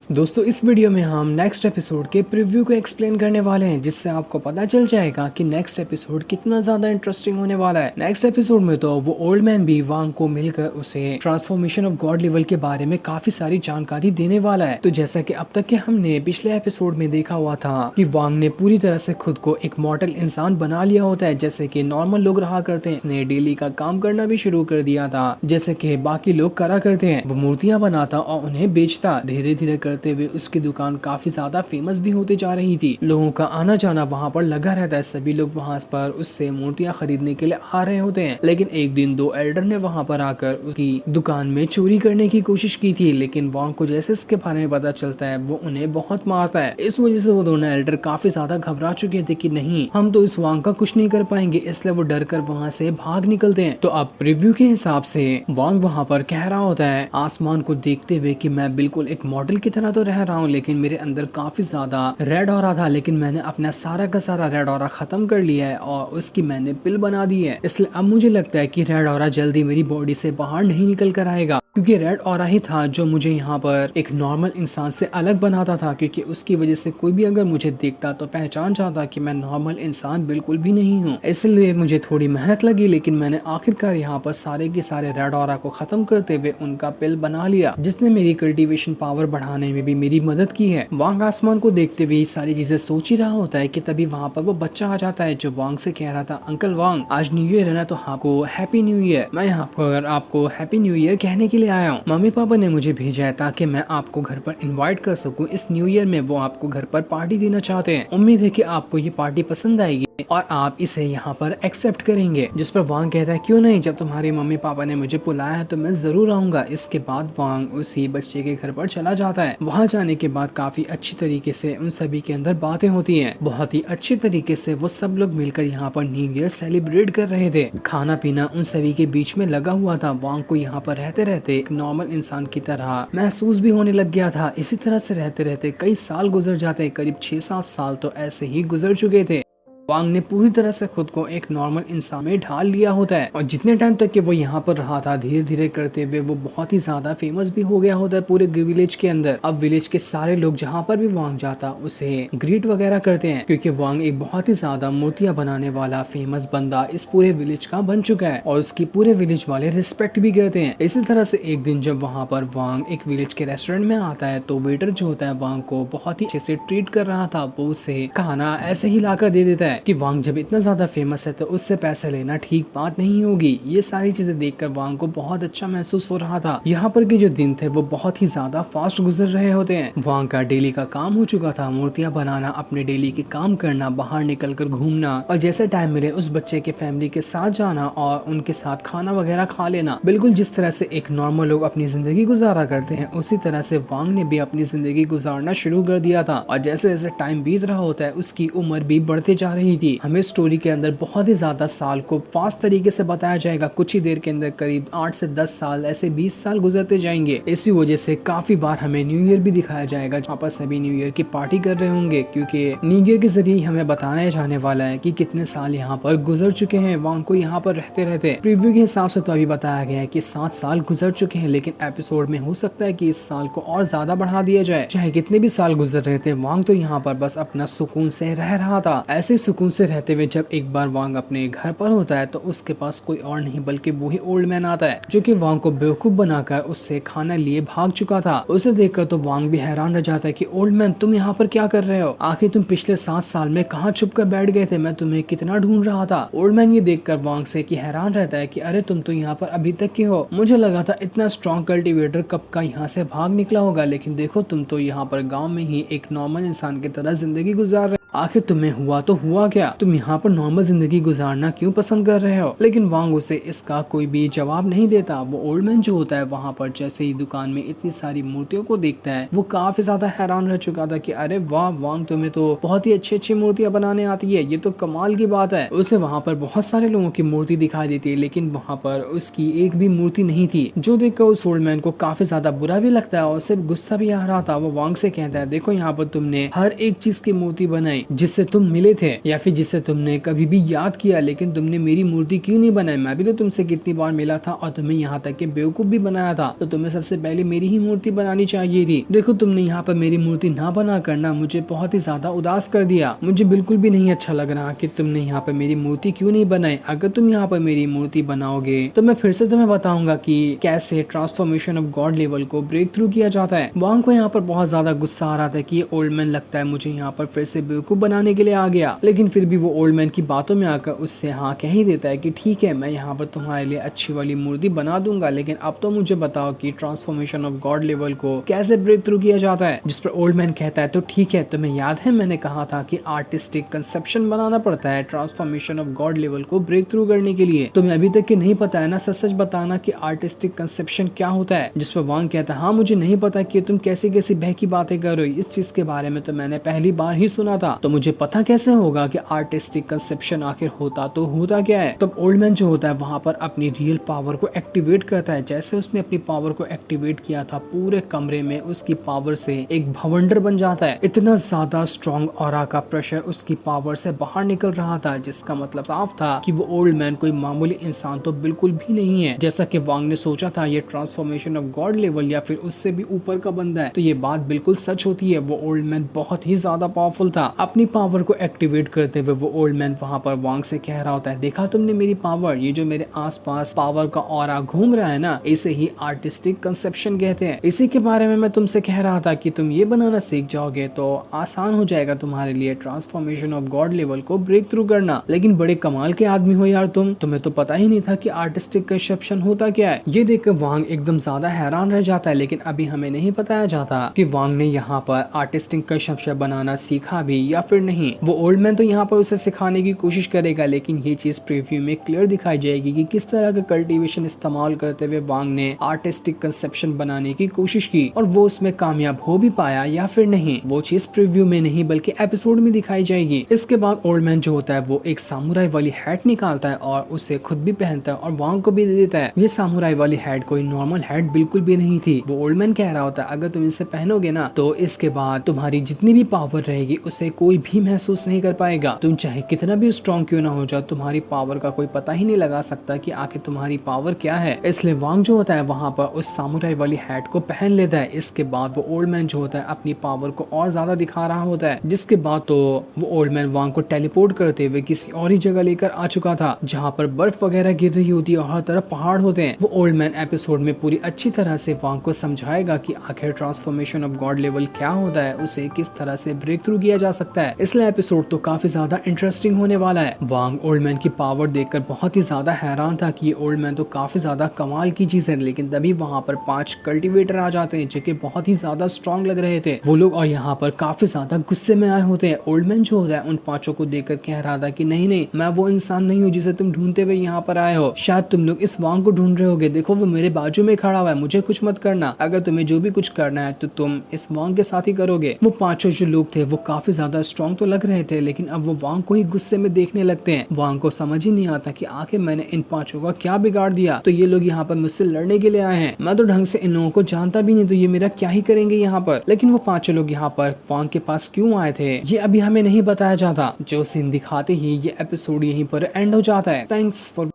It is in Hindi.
दोस्तों इस वीडियो में हम नेक्स्ट एपिसोड के प्रीव्यू को एक्सप्लेन करने वाले हैं, जिससे आपको पता चल जाएगा कि नेक्स्ट एपिसोड कितना ज्यादा इंटरेस्टिंग होने वाला है। नेक्स्ट एपिसोड में तो वो ओल्ड मैन भी वांग को मिलकर उसे ट्रांसफॉर्मेशन ऑफ गॉड लेवल के बारे में काफी सारी जानकारी देने वाला है। तो जैसा कि अब तक के हमने पिछले एपिसोड में देखा हुआ था कि वांग ने पूरी तरह से खुद को एक मॉडल इंसान बना लिया होता है, जैसे कि नॉर्मल लोग रहा करते हैं। उसने डेली का काम करना भी शुरू कर दिया था, जैसे कि बाकी लोग करा करते हैं। वो मूर्तियां बनाता और उन्हें बेचता। धीरे धीरे करते हुए उसकी दुकान काफी ज्यादा फेमस भी होती जा रही थी। लोगों का आना जाना वहाँ पर लगा रहता है। सभी लोग वहाँ पर उससे मूर्तियां खरीदने के लिए आ रहे होते हैं। लेकिन एक दिन दो एल्डर ने वहाँ पर आकर उसकी दुकान में चोरी करने की कोशिश की थी, लेकिन वांग को जैसे इसके बारे में पता चलता है वो उन्हें बहुत मारता है। इस वजह से वो दोनों एल्डर काफी ज्यादा घबरा चुके थे कि नहीं, हम तो इस वांग का कुछ नहीं कर पाएंगे, इसलिए वो डर कर वहाँ से भाग निकलते हैं। तो अब प्रीव्यू के हिसाब से वांग वहाँ पर कह रहा होता है आसमान को देखते हुए कि मैं बिल्कुल एक मॉडल की तरह तो रह रहा हूँ, लेकिन मेरे अंदर काफी ज्यादा रेड ऑरा था, लेकिन मैंने अपना सारा का सारा रेड ऑरा खत्म कर लिया है और उसकी मैंने पिल बना दी है। इसलिए अब मुझे लगता है कि रेड ऑरा जल्दी मेरी बॉडी से बाहर नहीं निकल कर आएगा, क्योंकि रेड ऑरा ही था जो मुझे यहाँ पर एक नॉर्मल इंसान से अलग बनाता था। क्योंकि उसकी वजह से कोई भी अगर मुझे देखता तो पहचान जाता कि मैं नॉर्मल इंसान बिल्कुल भी नहीं हूँ। इसलिए मुझे थोड़ी मेहनत लगी, लेकिन मैंने आखिरकार यहाँ पर सारे के सारे रेड ऑरा को खत्म करते हुए उनका पिल बना लिया, जिसने मेरी कल्टीवेशन पावर बढ़ाने में भी मेरी मदद की है। वांग आसमान को देखते हुए सारी चीजें सोच ही रहा होता है कि तभी वहाँ पर वो बच्चा आ जाता है जो वांग से कह रहा था अंकल वांग, आज न्यू ईयर है ना, तो आपको हैप्पी न्यू ईयर। मैं यहाँ पर आपको हैप्पी न्यू ईयर कहने के लिए आया हूँ। मम्मी पापा ने मुझे भेजा है ताकि मैं आपको घर पर इनवाइट कर सकूं। इस न्यू ईयर में वो आपको घर पर पार्टी देना चाहते हैं। उम्मीद है कि आपको ये पार्टी पसंद आएगी और आप इसे यहाँ पर एक्सेप्ट करेंगे। जिस पर वांग कहता है क्यों नहीं, जब तुम्हारे मम्मी पापा ने मुझे बुलाया है तो मैं जरूर आऊंगा। इसके बाद वांग उसी बच्चे के घर पर चला जाता है। वहाँ जाने के बाद काफी अच्छी तरीके से उन सभी के अंदर बातें होती हैं। बहुत ही अच्छी तरीके से वो सब लोग मिलकर यहाँ पर न्यू ईयर सेलिब्रेट कर रहे थे। खाना पीना उन सभी के बीच में लगा हुआ था। वांग को यहाँ पर रहते रहते एक नॉर्मल इंसान की तरह महसूस भी होने लग गया था। इसी तरह से रहते रहते कई साल गुजर जाते, करीब 6-7 साल तो ऐसे ही गुजर चुके थे। वांग ने पूरी तरह से खुद को एक नॉर्मल इंसान में ढाल लिया होता है और जितने टाइम तक कि वो यहाँ पर रहा था, धीरे धीरे करते हुए वो बहुत ही ज्यादा फेमस भी हो गया होता है पूरे विलेज के अंदर। अब विलेज के सारे लोग जहाँ पर भी वांग जाता उसे ग्रीट वगैरह करते हैं, क्योंकि वांग एक बहुत ही ज्यादा मूर्तियां बनाने वाला फेमस बंदा इस पूरे विलेज का बन चुका है और उसकी पूरे विलेज वाले रिस्पेक्ट भी करते हैं। इसी तरह से एक दिन जब वहाँ पर वांग एक विलेज के रेस्टोरेंट में आता है तो वेटर जो होता है वांग को बहुत ही अच्छे से ट्रीट कर रहा था। वो उसे खाना ऐसे ही लाकर दे देता है कि वांग जब इतना ज्यादा फेमस है तो उससे पैसे लेना ठीक बात नहीं होगी। ये सारी चीजें देखकर वांग को बहुत अच्छा महसूस हो रहा था। यहाँ पर के जो दिन थे वो बहुत ही ज्यादा फास्ट गुजर रहे होते हैं। वांग का डेली का काम हो चुका था, मूर्तियां बनाना, अपने डेली के काम करना, बाहर निकल कर घूमना और जैसे टाइम मिले उस बच्चे के फैमिली के साथ जाना और उनके साथ खाना वगैरह खा लेना। बिल्कुल जिस तरह से एक नॉर्मल लोग अपनी जिंदगी गुजारा करते हैं, उसी तरह से वांग ने भी अपनी जिंदगी गुजारना शुरू कर दिया था। और जैसे जैसे टाइम बीत रहा होता है उसकी उम्र भी बढ़ते जा रही थी। हमें स्टोरी के अंदर बहुत ही ज्यादा साल को फास्ट तरीके से बताया जाएगा। कुछ ही देर के अंदर करीब 8 से 10 साल, ऐसे 20 साल गुजरते जाएंगे। इसी वजह से काफी बार हमें न्यू ईयर भी दिखाया जाएगा, जहाँ पर सभी न्यू ईयर की पार्टी कर रहे होंगे, क्योंकि न्यू ईयर के जरिए हमें बताया जाने वाला है कि कितने साल यहाँ पर गुजर चुके हैं वांग को यहाँ पर रहते रहते। प्रीव्यू के हिसाब से तो अभी बताया गया है कि 7 साल गुजर चुके हैं, लेकिन एपिसोड में हो सकता है कि इस साल को और ज्यादा बढ़ा दिया जाए। चाहे कितने भी साल गुजर रहे थे, वांग तो यहाँ पर बस अपना सुकून से रह रहा था। ऐसे सुकून से रहते हुए जब एक बार वांग अपने घर पर होता है तो उसके पास कोई और नहीं बल्कि वही ओल्ड मैन आता है, जो कि वांग को बेवकूफ बनाकर उससे खाना लिए भाग चुका था। उसे देखकर तो वांग भी हैरान रह जाता है कि ओल्ड मैन तुम यहाँ पर क्या कर रहे हो? आखिर तुम पिछले 7 साल में कहाँ छुप कर बैठ गए थे? मैं तुम्हें कितना ढूंढ रहा था। ओल्ड मैन ये देखकर वांग से कि हैरान रहता है कि अरे तुम तो यहाँ पर अभी तक के हो। मुझे लगा था इतना स्ट्रॉन्ग कल्टीवेटर कब का यहाँ से भाग निकला होगा, लेकिन देखो तुम तो यहाँ पर गाँव में ही एक नॉर्मल इंसान की तरह जिंदगी गुजार रहे। आखिर तुम्हें हुआ तो हुआ क्या? तुम यहाँ पर नॉर्मल जिंदगी गुजारना क्यों पसंद कर रहे हो? लेकिन वांग उसे इसका कोई भी जवाब नहीं देता। वो ओल्ड मैन जो होता है वहाँ पर जैसे ही दुकान में इतनी सारी मूर्तियों को देखता है, वो काफी ज्यादा हैरान रह चुका था कि अरे वाह वांग, तुम्हें तो बहुत ही अच्छी अच्छी मूर्तियां बनाने आती है, ये तो कमाल की बात है। उसे वहाँ पर बहुत सारे लोगों की मूर्ति दिखाई देती है, लेकिन वहाँ पर उसकी एक भी मूर्ति नहीं थी, जो देखकर उस ओल्ड मैन को काफी ज्यादा बुरा भी लगता है और उसे गुस्सा भी आ रहा था। वो वांग से कहता है देखो यहाँ पर तुमने हर एक चीज की मूर्ति बनाई, जिससे तुम मिले थे या फिर जिसे तुमने कभी भी याद किया, लेकिन तुमने मेरी मूर्ति क्यों नहीं बनाई? मैं भी तो तुमसे कितनी बार मिला था और तुम्हें यहाँ तक के बेवकूफ भी बनाया था, तो तुम्हें सबसे पहले मेरी ही मूर्ति बनानी चाहिए थी। देखो तुमने यहाँ पर मेरी मूर्ति ना बना करना मुझे बहुत ही ज्यादा उदास कर दिया। मुझे बिल्कुल भी नहीं अच्छा लग रहा कि तुमने यहाँ पर मेरी मूर्ति क्यों नहीं बनाई। अगर तुम यहाँ पर मेरी मूर्ति बनाओगे तो मैं फिर से तुम्हें बताऊंगा कि कैसे ट्रांसफॉर्मेशन ऑफ गॉड लेवल को ब्रेक थ्रू किया जाता है। वांग को यहाँ पर बहुत ज्यादा गुस्सा आ रहा था कि ये ओल्ड मैन लगता है मुझे यहाँ पर फिर से बेवकूफ बनाने के लिए आ गया, लेकिन फिर भी वो ओल्ड मैन की बातों में आकर उससे हाँ कह ही देता है कि ठीक है मैं यहाँ पर तुम्हारे लिए अच्छी वाली मूर्ति बना दूंगा, लेकिन अब तो मुझे बताओ कि ट्रांसफॉर्मेशन ऑफ गॉड लेवल को कैसे ब्रेक थ्रू किया जाता है। जिस पर ओल्ड मैन कहता है तो ठीक है, तुम्हें याद है मैंने कहा था कि आर्टिस्टिक कंसेप्शन बनाना पड़ता है ट्रांसफॉर्मेशन ऑफ गॉड लेवल को ब्रेक थ्रू करने के लिए। तुम्हें अभी तक के नहीं पता है ना, सच सच बताना कि आर्टिस्टिक कंसेप्शन क्या होता है। जिस पर वांग कहता है हाँ मुझे नहीं पता कि तुम कैसी कैसी बहकी बातें कर रहे हो, इस चीज के बारे में तो मैंने पहली बार ही सुना था, तो मुझे पता कैसे होगा कि आर्टिस्टिक कंसेप्शन आखिर होता तो होता क्या है। तब ओल्ड मैन जो होता है वहां पर अपनी रियल पावर को एक्टिवेट करता है। जैसे उसने अपनी पावर को एक्टिवेट किया था पूरे कमरे में उसकी पावर से एक भवंडर बन जाता है। इतना ज्यादा स्ट्रॉन्ग ऑरा का प्रेशर उसकी पावर से बाहर निकल रहा था, जिसका मतलब साफ था कि वो ओल्ड मैन कोई मामूली इंसान तो बिल्कुल भी नहीं है। जैसा कि वांग ने सोचा था ये ट्रांसफॉर्मेशन ऑफ गॉड लेवल या फिर उससे भी ऊपर का बंदा है, तो ये बात बिल्कुल सच होती है। वो ओल्ड मैन बहुत ही ज्यादा पावरफुल था। अपनी पावर को एक्टिवेट करते हुए वो ओल्ड मैन वहां पर वांग से कह रहा होता है देखा तुमने मेरी पावर, ये जो मेरे आसपास पावर का ऑरा घूम रहा है ना, इसे ही आर्टिस्टिक कंसेप्शन कहते हैं। इसी के बारे में मैं तुमसे कह रहा था कि तुम ये बनाना सीख जाओगे तो आसान हो जाएगा तुम्हारे लिए ट्रांसफॉर्मेशन ऑफ गॉड लेवल को ब्रेक थ्रू करना। लेकिन बड़े कमाल के आदमी हो यार तुम्हें तो पता ही नहीं था कि आर्टिस्टिक कंसेप्शन होता क्या है। ये देखकर वांग एकदम ज्यादा हैरान रह जाता है, लेकिन अभी हमें नहीं बताया जाता कि वांग ने यहाँ पर आर्टिस्टिक कंसेप्शन बनाना सीखा भी या फिर नहीं। वो ओल्ड मैन तो यहाँ पर उसे सिखाने की कोशिश करेगा, लेकिन ये चीज प्रीव्यू में क्लियर दिखाई जाएगी कि किस तरह का कल्टीवेशन इस्तेमाल करते हुए वांग ने आर्टिस्टिक कंसेप्शन बनाने की कोशिश की और वो उसमें कामयाब हो भी पाया या फिर नहीं, वो चीज प्रीव्यू में नहीं बल्कि एपिसोड में दिखाई जाएगी। इसके बाद ओल्ड मैन जो होता है वो एक सामुराई वाली हैट निकालता है और उसे खुद भी पहनता है और वांग को भी दे देता है। ये सामुराई वाली हैट कोई नॉर्मल हैट बिल्कुल भी नहीं थी। वो ओल्ड मैन कह रहा होता है अगर तुम इसे पहनोगे ना तो इसके बाद तुम्हारी जितनी भी पावर रहेगी उसे कोई भी महसूस नहीं कर पाएगा। तुम चाहे कितना भी स्ट्रॉन्ग क्यों ना हो जाओ, तुम्हारी पावर का कोई पता ही नहीं लगा सकता कि आखिर तुम्हारी पावर क्या है। इसलिए वांग जो होता है वहां पर उस सामुराई वाली हैट को पहन लेता है। इसके बाद वो ओल्ड मैन जो होता है अपनी पावर को और ज्यादा दिखा रहा होता है, जिसके बाद तो वो ओल्ड मैन वांग को टेलीपोर्ट करते हुए किसी और ही जगह लेकर आ चुका था जहाँ पर बर्फ वगैरह गिर रही होती है और हर तरफ पहाड़ होते हैं। वो ओल्ड मैन एपिसोड में पूरी अच्छी तरह से वांग को समझाएगा कि आखिर ट्रांसफॉर्मेशन ऑफ गॉड लेवल क्या होता है, उसे किस तरह से ब्रेक थ्रू किया जा सकता है। इसलिए एपिसोड तो काफी ज्यादा इंटरेस्टिंग होने वाला है। वांग ओल्ड मैन की पावर देखकर बहुत ही ज्यादा हैरान था कि ये ओल्ड मैन तो काफी ज्यादा कमाल की चीज है, लेकिन तभी वहाँ पर 5 कल्टीवेटर आ जाते हैं जो कि बहुत ही ज्यादा स्ट्रॉन्ग लग रहे थे वो लोग, और यहाँ पर काफी ज्यादा गुस्से में आए होते हैं। ओल्ड मैन जो होता है उन 5 को देखकर कह रहा था कि नहीं नहीं, मैं वो इंसान नहीं हूँ जिसे तुम ढूंढते हुए यहाँ पर आए हो। शायद तुम लोग इस वांग को ढूंढ रहे होगे, देखो वो मेरे बाजू में खड़ा हुआ है, मुझे कुछ मत करना। अगर तुम्हें जो भी कुछ करना है तो तुम इस वांग के साथ ही करोगे। वो 5 जो लोग थे वो काफी ज्यादा स्ट्रॉन्ग तो लग रहे थे, लेकिन अब वो वांग को ही गुस्से में देखने लगते हैं। वांग को समझ ही नहीं आता कि आखिर मैंने इन 5 का क्या बिगाड़ दिया, तो ये लोग यहाँ पर मुझसे लड़ने के लिए आए हैं। मैं तो ढंग से इन लोगों को जानता भी नहीं, तो ये मेरा क्या ही करेंगे यहाँ पर। लेकिन वो 5 लोग यहाँ पर वांग के पास क्यों आए थे ये अभी हमें नहीं बताया जाता। जो सीन दिखाते ही ये एपिसोड यहीं पर एंड हो जाता है। Thanks for